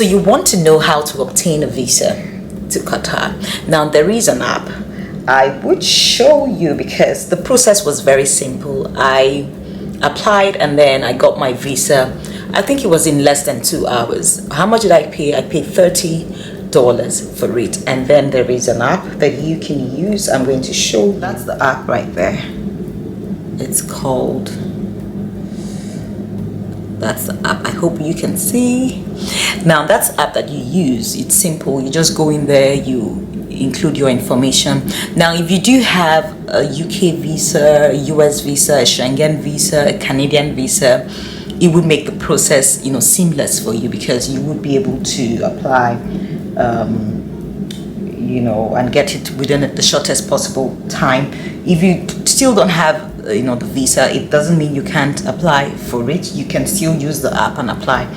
So you want to know how to obtain a visa to Qatar. Now there is an app. I would show you because the process was very simple. I applied and then I got my visa. I think it was in less than 2 hours. How much did I pay? I paid $30 for it. And then there is an app that you can use. I'm going to show. That's the app right there. It's called, that's the app. I hope you can see. Now that's the app that you use. It's simple. You just go in there, you include your information. Now if you do have a UK visa, a US visa, a Schengen visa, a Canadian visa, it would make the process seamless for you, because you would be able to apply and get it within the shortest possible time. If you still don't have the visa, it doesn't mean you can't apply for it. You can still use the app and apply.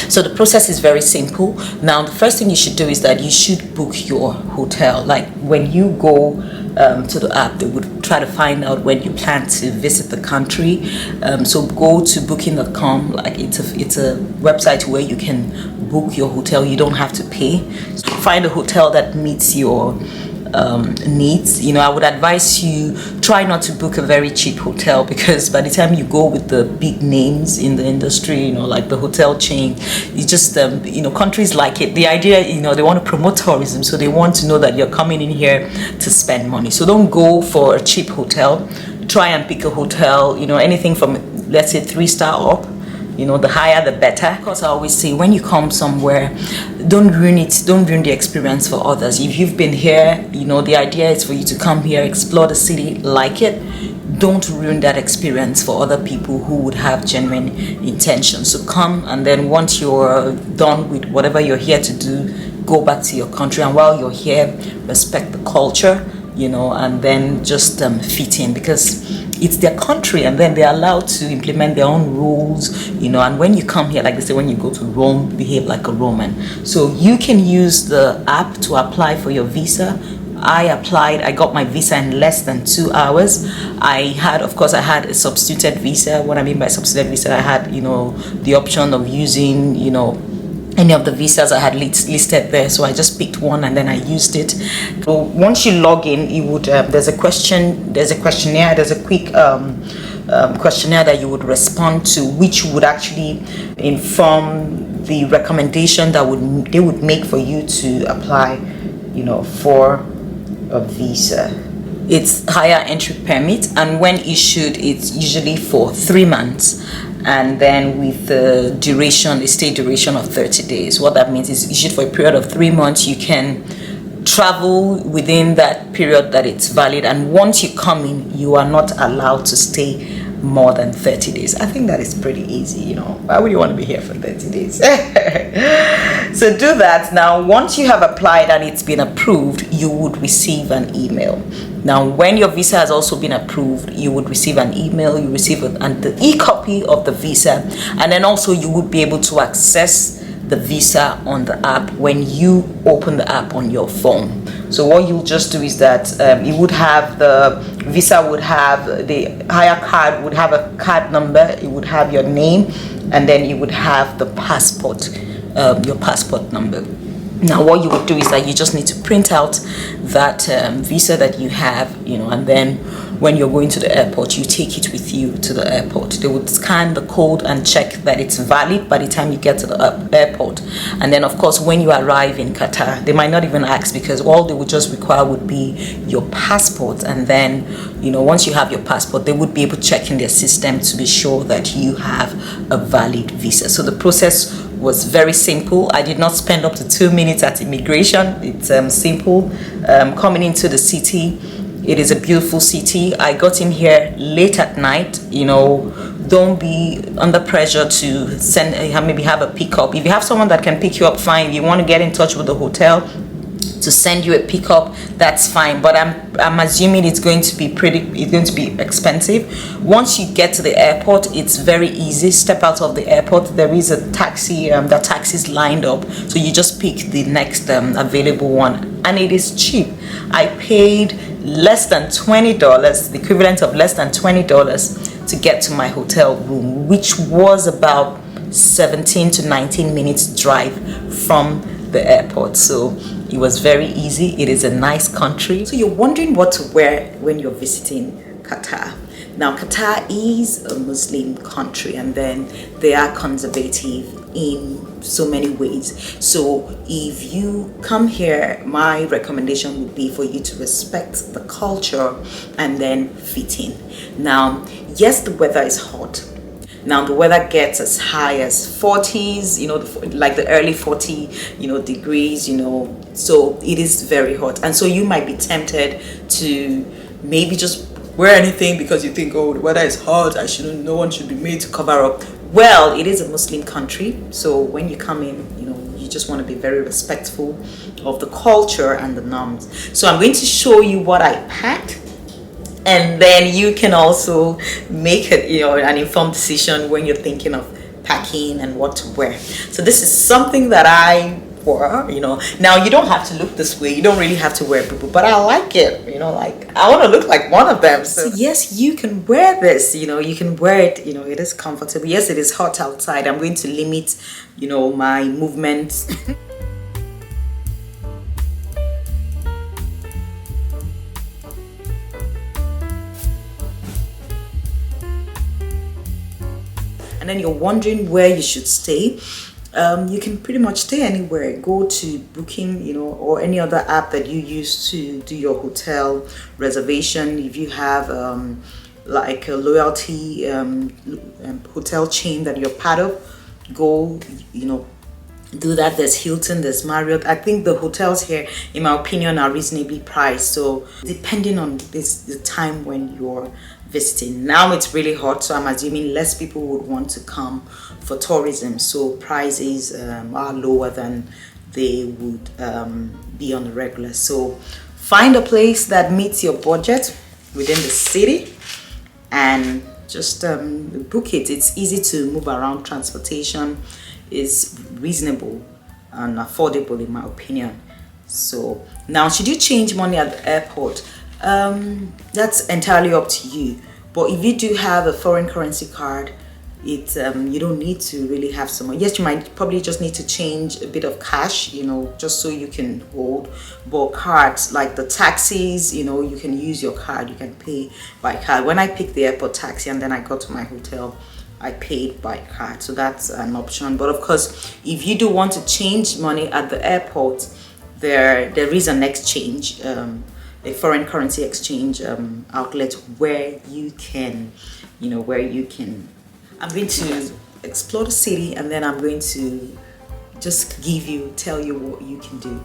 So the process is very simple. Now the first thing you should do is that you should book your hotel. Like when you go to the app, they would try to find out when you plan to visit the country. So go to booking.com. like it's a website where you can book your hotel. You don't have to pay. So find a hotel that meets your needs. I would advise you try not to book a very cheap hotel, because by the time you go with the big names in the industry, like the hotel chain, you just countries like it. The idea, they want to promote tourism, so they want to know that you're coming in here to spend money. So don't go for a cheap hotel. Try and pick a hotel, anything from, let's say, 3-star up. The higher the better. Of course, I always say, when you come somewhere, don't ruin it. Don't ruin the experience for others. If you've been here, the idea is for you to come here, explore the city, like it. Don't ruin that experience for other people who would have genuine intentions. So come, and then once you're done with whatever you're here to do, go back to your country. And while you're here, respect the culture, and then just fit in, because it's their country, and then they're allowed to implement their own rules, and when you come here, like they say, when you go to Rome, behave like a Roman. So you can use the app to apply for your visa. I applied, I got my visa in less than 2 hours. I had a substituted visa. What I mean by substituted visa, I had, the option of using, any of the visas I had listed there. So I just picked one and then I used it. So once you log in, you would there's a questionnaire, there's a quick questionnaire that you would respond to, which would actually inform the recommendation that they would make for you to apply, for a visa. It's higher entry permit, and when issued, it's usually for 3 months. And then with the stay duration of 30 days. What that means is issued for a period of 3 months. You can travel within that period that it's valid. And once you come in, you are not allowed to stay more than 30 days. I think that is pretty easy, Why would you want to be here for 30 days? So do that. Now, once you have applied and it's been approved, you would receive an email. Now, when your visa has also been approved, you would receive an email, you receive the e-copy of the visa, and then also you would be able to access the visa on the app when you open the app on your phone. So what you'll just do is that it would have the visa, would have the Hayya card, would have a card number, it would have your name, and then you would have the passport, your passport number. Now what you would do is that you just need to print out that visa that you have, and then when you're going to the airport, you take it with you to the airport. They would scan the code and check that it's valid by the time you get to the airport. And then, of course, when you arrive in Qatar, they might not even ask, because all they would just require would be your passport. And then, once you have your passport, they would be able to check in their system to be sure that you have a valid visa. So the process was very simple. I did not spend up to 2 minutes at immigration. It's simple. Coming into the city, it is a beautiful city. I got in here late at night. Don't be under pressure to maybe have a pickup. If you have someone that can pick you up, fine. If you want to get in touch with the hotel to send you a pickup, that's fine. But I'm assuming it's going to be expensive. Once you get to the airport, it's very easy. Step out of the airport, there is a taxi. The taxi's lined up, so you just pick the next available one, and it is cheap. I paid less than $20, the equivalent of less than $20, to get to my hotel room, which was about 17 to 19 minutes drive from the airport. So it was very easy. It is a nice country. So you're wondering what to wear when you're visiting Qatar. Now, Qatar is a Muslim country, and then they are conservative in so many ways. So if you come here, my recommendation would be for you to respect the culture and then fit in. Now, yes, the weather is hot. Now the weather gets as high as 40s, like the early 40, degrees, so it is very hot. And so you might be tempted to maybe just wear anything because you think, oh, the weather is hot, no one should be made to cover up. Well, it is a Muslim country, so when you come in, you just want to be very respectful of the culture and the norms. So I'm going to show you what I packed, and then you can also make an informed decision when you're thinking of packing and what to wear. So this is something that I wore, Now you don't have to look this way. You don't really have to wear boo-boo, but I like it, like I want to look like one of them. So yes, you can wear this, you can wear it, it is comfortable. Yes, it is hot outside. I'm going to limit, my movements. And then you're wondering where you should stay. You can pretty much stay anywhere. Go to Booking, or any other app that you use to do your hotel reservation. If you have like a loyalty hotel chain that you're part of, go, do that. There's Hilton, there's Marriott. I think the hotels here, in my opinion, are reasonably priced. So depending on the time when you're visiting. Now it's really hot, so I'm assuming less people would want to come for tourism, so prices are lower than they would be on the regular. So find a place that meets your budget within the city and just book it. It's easy to move around. Transportation is reasonable and affordable, in my opinion. So now, should you change money at the airport? That's entirely up to you. But if you do have a foreign currency card, you don't need to really have some. Yes, you might probably just need to change a bit of cash, just so you can hold. But cards, like the taxis, you can use your card. You can pay by card. When I picked the airport taxi and then I got to my hotel, I paid by card. So that's an option. But of course, if you do want to change money at the airport, there is an exchange, a foreign currency exchange outlet where you can, I'm going to explore the city, and then I'm going to just tell you what you can do,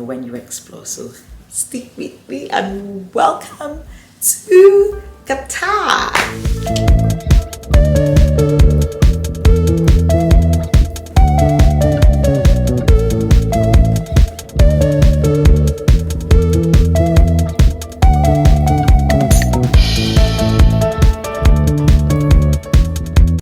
when you explore. So stick with me and welcome to Qatar.